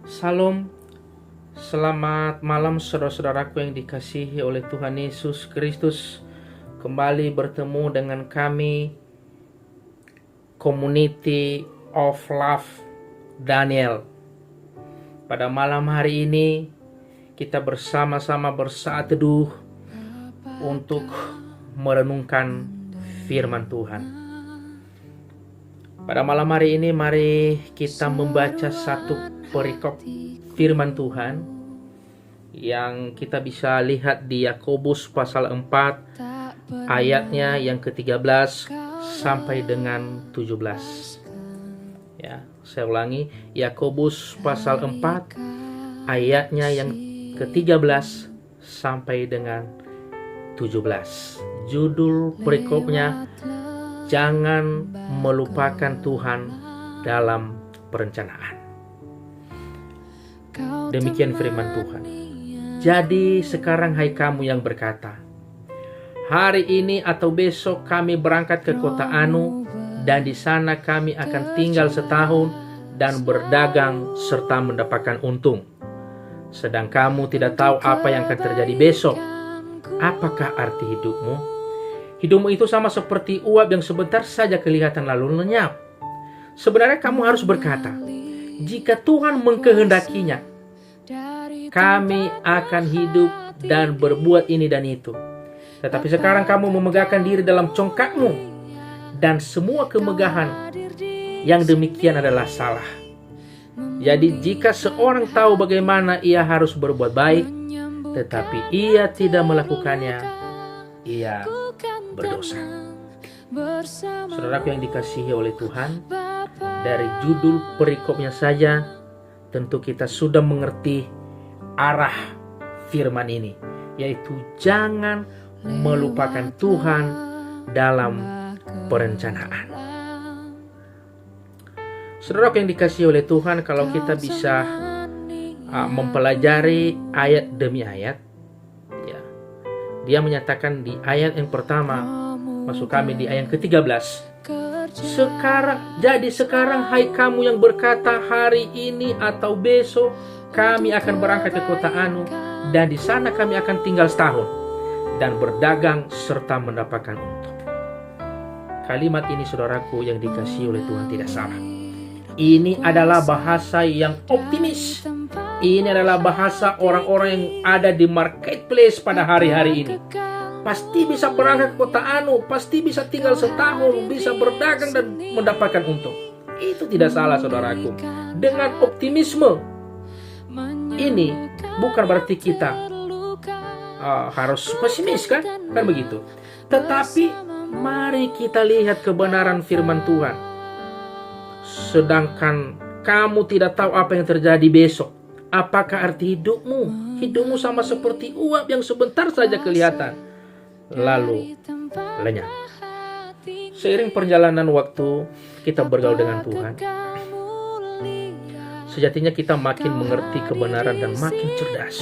Salam, selamat malam saudara-saudaraku yang dikasihi oleh Tuhan Yesus Kristus. Kembali bertemu dengan kami, Community of Love Daniel. Pada malam hari ini, kita bersama-sama bersaat teduh untuk merenungkan firman Tuhan. Pada malam hari ini, mari kita membaca satu perikop firman Tuhan yang kita bisa lihat di Yakobus pasal 4 ayatnya yang ke-13 sampai dengan 17. Ya, saya ulangi, Yakobus pasal 4 ayatnya yang ke-13 sampai dengan 17. Judul perikopnya, jangan melupakan Tuhan dalam perencanaan. Demikian firman Tuhan. Jadi sekarang hai kamu yang berkata, hari ini atau besok kami berangkat ke kota Anu, dan di sana kami akan tinggal setahun dan berdagang serta mendapatkan untung. Sedang kamu tidak tahu apa yang akan terjadi besok. Apakah arti hidupmu? Hidupmu itu sama seperti uap yang sebentar saja kelihatan lalu lenyap. Sebenarnya kamu harus berkata, jika Tuhan mengkehendakinya, kami akan hidup dan berbuat ini dan itu. Tetapi sekarang kamu memegahkan diri dalam congkakmu, dan semua kemegahan yang demikian adalah salah. Jadi jika seorang tahu bagaimana ia harus berbuat baik, tetapi ia tidak melakukannya, ia berdosa. Saudaraku yang dikasihi oleh Tuhan, dari judul perikopnya saja tentu kita sudah mengerti arah firman ini, yaitu jangan melupakan Tuhan dalam perencanaan. Saudaraku yang dikasihi oleh Tuhan, kalau kita bisa mempelajari ayat demi ayat, dia menyatakan di ayat yang pertama, maksud kami di ayat ke-13. Sekarang hai kamu yang berkata hari ini atau besok kami akan berangkat ke kota Anu, dan di sana kami akan tinggal setahun dan berdagang serta mendapatkan untung. Kalimat ini saudaraku yang dikasihi oleh Tuhan tidak salah. Ini adalah bahasa yang optimis. Ini adalah bahasa orang-orang yang ada di marketplace pada hari-hari ini. Pasti bisa berangkat ke kota Anu, pasti bisa tinggal setahun, bisa berdagang dan mendapatkan untung. Itu tidak salah saudaraku. Dengan optimisme ini bukan berarti kita harus pesimis kan begitu. Tetapi mari kita lihat kebenaran firman Tuhan. Sedangkan kamu tidak tahu apa yang terjadi besok. Apakah arti hidupmu? Hidupmu sama seperti uap yang sebentar saja kelihatan, lalu lenyap. Seiring perjalanan waktu kita bergaul dengan Tuhan, sejatinya kita makin mengerti kebenaran dan makin cerdas.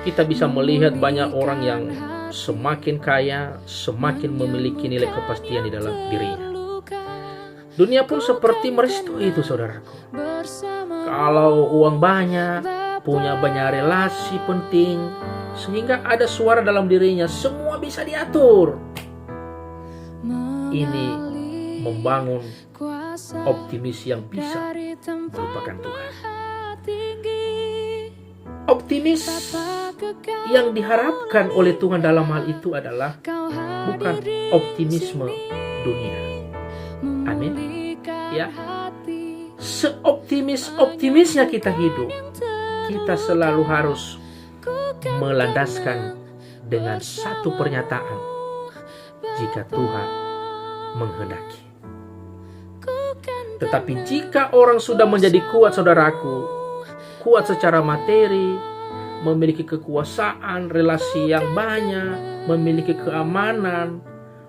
Kita bisa melihat banyak orang yang semakin kaya, semakin memiliki nilai kepastian di dalam dirinya. Dunia pun seperti merestui itu saudaraku. Kalau uang banyak, punya banyak relasi penting, sehingga ada suara dalam dirinya, semua bisa diatur. Ini membangun optimis yang bisa melupakan Tuhan. Optimis yang diharapkan oleh Tuhan dalam hal itu adalah bukan optimisme dunia. Amin. Ya. Seoptimisnya kita hidup, kita selalu harus melandaskan dengan satu pernyataan, jika Tuhan menghendaki. Tetapi jika orang sudah menjadi kuat saudaraku, kuat secara materi, memiliki kekuasaan, relasi yang banyak, memiliki keamanan,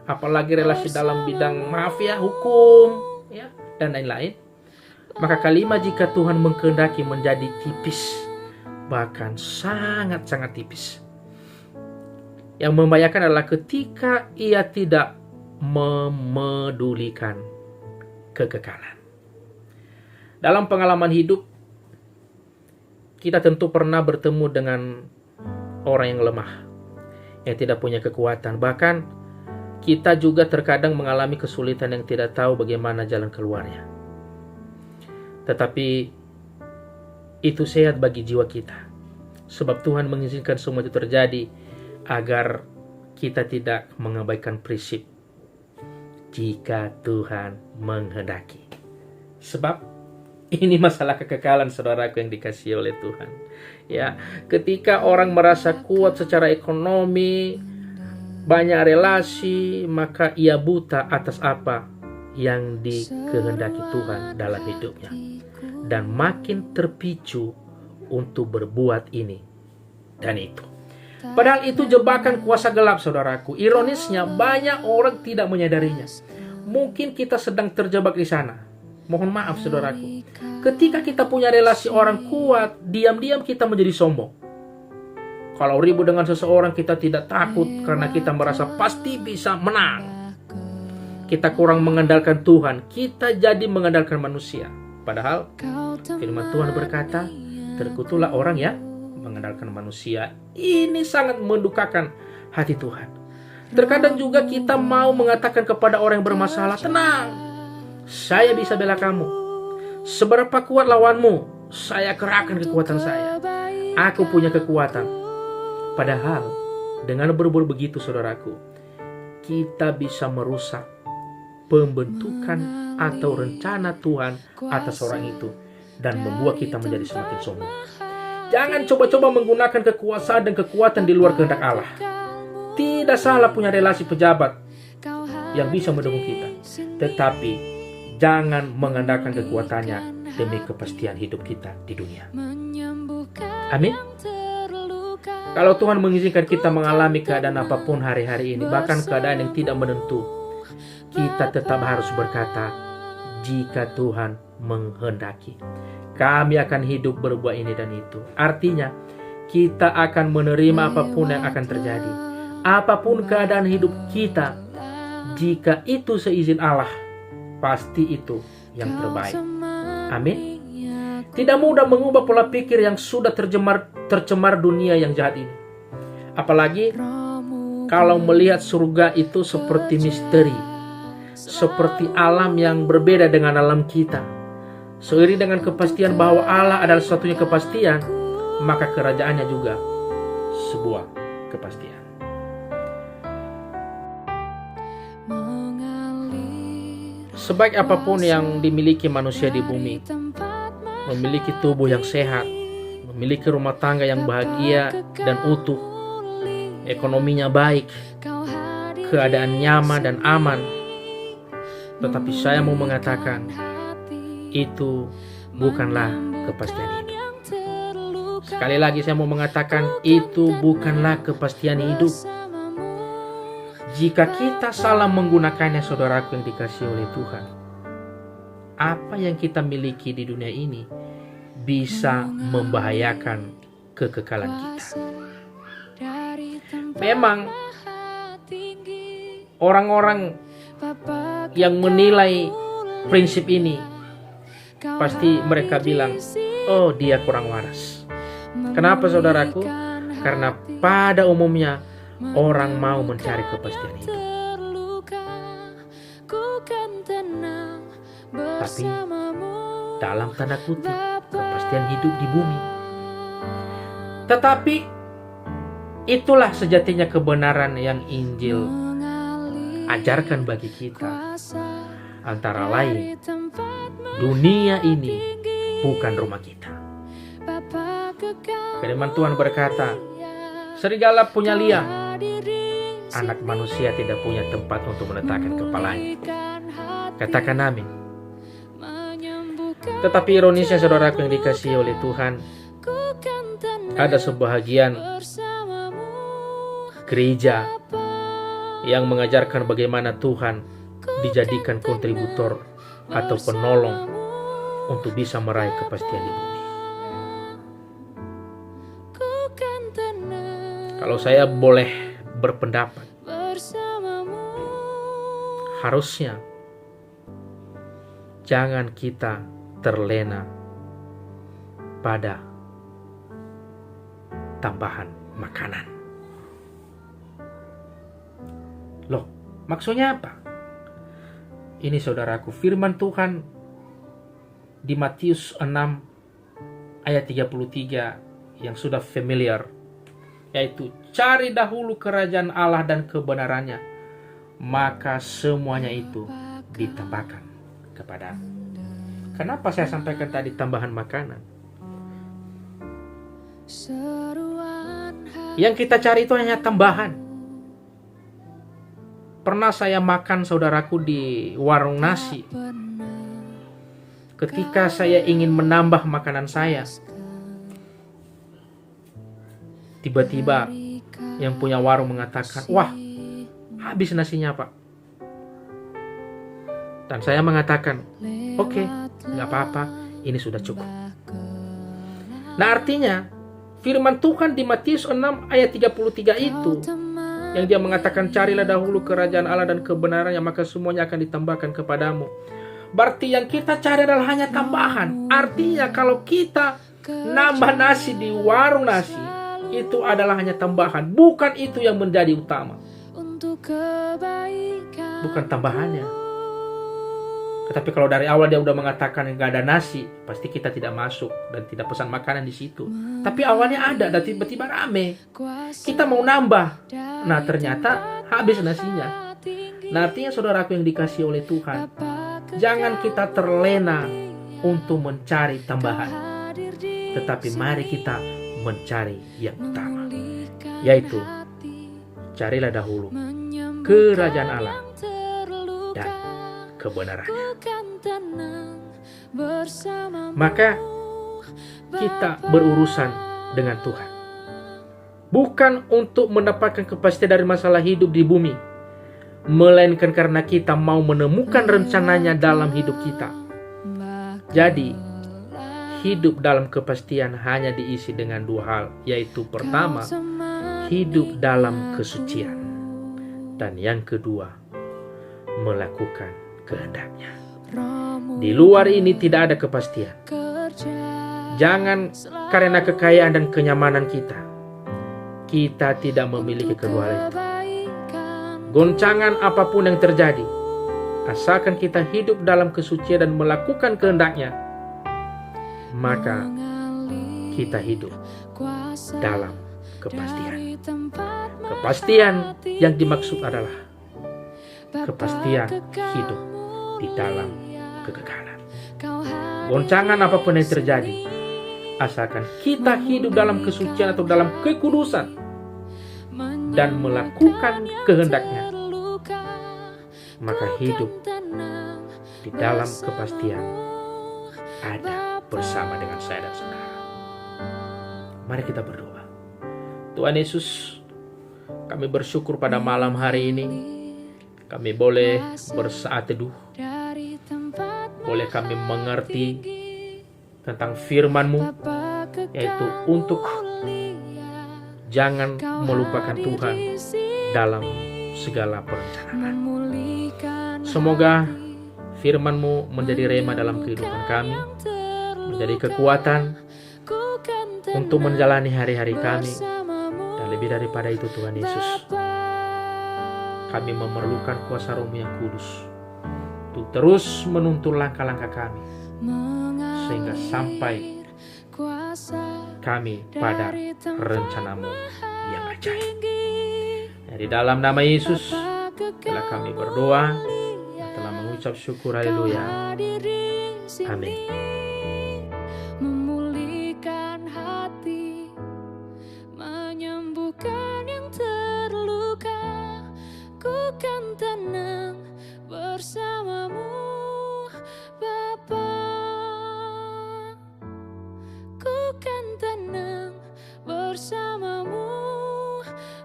apalagi relasi dalam bidang mafia, hukum, dan lain-lain, maka kalimat jika Tuhan mengkehendaki menjadi tipis, bahkan sangat-sangat tipis. Yang membahayakan adalah ketika ia tidak memedulikan kekekalan. Dalam pengalaman hidup, kita tentu pernah bertemu dengan orang yang lemah, yang tidak punya kekuatan. Bahkan kita juga terkadang mengalami kesulitan yang tidak tahu bagaimana jalan keluarnya. Tetapi itu sehat bagi jiwa kita. Sebab Tuhan mengizinkan semua itu terjadi agar kita tidak mengabaikan prinsip jika Tuhan menghendaki. Sebab ini masalah kekekalan, saudaraku yang dikasihi oleh Tuhan. Ya, ketika orang merasa kuat secara ekonomi, banyak relasi, maka ia buta atas apa yang dikehendaki Tuhan dalam hidupnya, dan makin terpicu untuk berbuat ini dan itu. Padahal itu jebakan kuasa gelap, saudaraku. Ironisnya, banyak orang tidak menyadarinya. Mungkin kita sedang terjebak di sana. Mohon maaf, saudaraku. Ketika kita punya relasi orang kuat, diam-diam kita menjadi sombong. Kalau ribut dengan seseorang, kita tidak takut karena kita merasa pasti bisa menang. Kita kurang mengandalkan Tuhan, kita jadi mengandalkan manusia. Padahal firman Tuhan berkata, terkutuklah orang ya mengandalkan manusia. Ini sangat mendukakan hati Tuhan. Terkadang juga kita mau mengatakan kepada orang yang bermasalah, tenang, saya bisa bela kamu. Seberapa kuat lawanmu, saya kerahkan kekuatan saya. Aku punya kekuatan. Padahal dengan berbuat begitu, saudaraku, kita bisa merusak pembentukan atau rencana Tuhan atas orang itu dan membuat kita menjadi semakin sombong. Jangan coba-coba menggunakan kekuasaan dan kekuatan di luar kehendak Allah. Tidak salah punya relasi pejabat yang bisa mendukung kita, tetapi jangan mengandalkan kekuatannya demi kepastian hidup kita di dunia. Amin. Kalau Tuhan mengizinkan kita mengalami keadaan apapun hari-hari ini, bahkan keadaan yang tidak menentu, kita tetap harus berkata, jika Tuhan menghendaki, kami akan hidup berbuat ini dan itu. Artinya, kita akan menerima apapun yang akan terjadi. Apapun keadaan hidup kita, jika itu seizin Allah, pasti itu yang terbaik. Amin. Tidak mudah mengubah pola pikir yang sudah tercemar dunia yang jahat ini. Apalagi kalau melihat surga itu seperti misteri, seperti alam yang berbeda dengan alam kita. Seiring dengan kepastian bahwa Allah adalah satunya kepastian, maka kerajaannya juga sebuah kepastian. Sebaik apapun yang dimiliki manusia di bumi, memiliki tubuh yang sehat, memiliki rumah tangga yang bahagia dan utuh, ekonominya baik, keadaan nyaman dan aman, tetapi saya mau mengatakan, itu bukanlah kepastian hidup. Sekali lagi saya mau mengatakan, itu bukanlah kepastian hidup. Jika kita salah menggunakannya, saudaraku yang dikasihi oleh Tuhan, apa yang kita miliki di dunia ini bisa membahayakan kekekalan kita. Memang orang-orang yang menilai prinsip ini, pasti mereka bilang, oh dia kurang waras. Kenapa, saudaraku? Karena pada umumnya orang mau mencari kepastian hidup. Tapi dalam tanda kutip, kepastian hidup di bumi. Tetapi itulah sejatinya kebenaran yang Injil ajarkan bagi kita. Antara lain, dunia ini bukan rumah kita. Firman Tuhan berkata, serigala punya liang, anak manusia tidak punya tempat untuk meletakkan kepalanya. Katakan amin. Tetapi ironisnya, saudaraku yang dikasihi oleh Tuhan, ada sebahagian gereja yang mengajarkan bagaimana Tuhan dijadikan kontributor atau penolong untuk bisa meraih kepastian di bumi. Kalau saya boleh berpendapat, harusnya jangan kita terlena pada tambahan makanan. Loh, maksudnya apa? Ini saudaraku, firman Tuhan di Matius 6 ayat 33 yang sudah familiar, yaitu cari dahulu kerajaan Allah dan kebenarannya, maka semuanya itu ditambahkan kepadamu. Kenapa saya sampaikan tadi tambahan makanan? Yang kita cari itu hanya tambahan. Pernah saya makan, saudaraku, di warung nasi. Ketika saya ingin menambah makanan saya, tiba-tiba yang punya warung mengatakan, "Wah, habis nasinya, Pak." Dan saya mengatakan, "Oke, nggak apa-apa, ini sudah cukup." Nah, artinya firman Tuhan di Matius 6 ayat 33 itu, yang dia mengatakan, carilah dahulu kerajaan Allah dan kebenarannya, maka semuanya akan ditambahkan kepadamu. Berarti yang kita cari adalah hanya tambahan. Artinya kalau kita nambah nasi di warung nasi, itu adalah hanya tambahan. Bukan itu yang menjadi utama. Bukan tambahannya. Tetapi kalau dari awal dia udah mengatakan nggak ada nasi, pasti kita tidak masuk dan tidak pesan makanan di situ. Tapi awalnya ada dan tiba-tiba rame. Kita mau nambah. Nah, ternyata habis nasinya. Nah, artinya saudaraku yang dikasihi oleh Tuhan, jangan kita terlena untuk mencari tambahan. Tetapi mari kita mencari yang utama, yaitu carilah dahulu kerajaan Allah dan kebenarannya. Maka kita berurusan dengan Tuhan, bukan untuk mendapatkan kepastian dari masalah hidup di bumi, melainkan karena kita mau menemukan rencananya dalam hidup kita. Jadi, hidup dalam kepastian hanya diisi dengan dua hal, yaitu pertama, hidup dalam kesucian, dan yang kedua, melakukan kehendaknya. Di luar ini tidak ada kepastian. Jangan karena kekayaan dan kenyamanan kita tidak memiliki kedua hal itu. Goncangan apapun yang terjadi, asalkan kita hidup dalam kesucian dan melakukan kehendaknya, maka kita hidup dalam kepastian. Kepastian yang dimaksud adalah kepastian hidup di dalam kekekalan. Goncangan apapun yang terjadi, asalkan kita hidup dalam kesucian atau dalam kekudusan dan melakukan kehendaknya, maka hidup di dalam kepastian ada bersama dengan saya dan saudara. Mari kita berdoa. Tuhan Yesus, kami bersyukur pada malam hari ini kami boleh bersaat teduh, boleh kami mengerti tentang firman-Mu, yaitu untuk jangan melupakan Tuhan dalam segala perencanaan. Semoga firman-Mu menjadi rema dalam kehidupan kami, menjadi kekuatan untuk menjalani hari-hari kami. Dan lebih daripada itu, Tuhan Yesus, kami memerlukan kuasa Roh-Mu yang kudus untuk terus menuntun langkah-langkah kami, sehingga sampai kami pada rencana-Mu yang ajaib. Di dalam nama Yesus telah kami berdoa, telah mengucap syukur, haleluya, amin. Memulihkan hati, menyembuhkan yang terluka, ku kan tenang bersamamu, Bapa. Ku kan tenang bersamamu,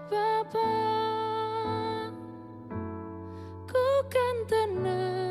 Bapa. Ku kan tenang.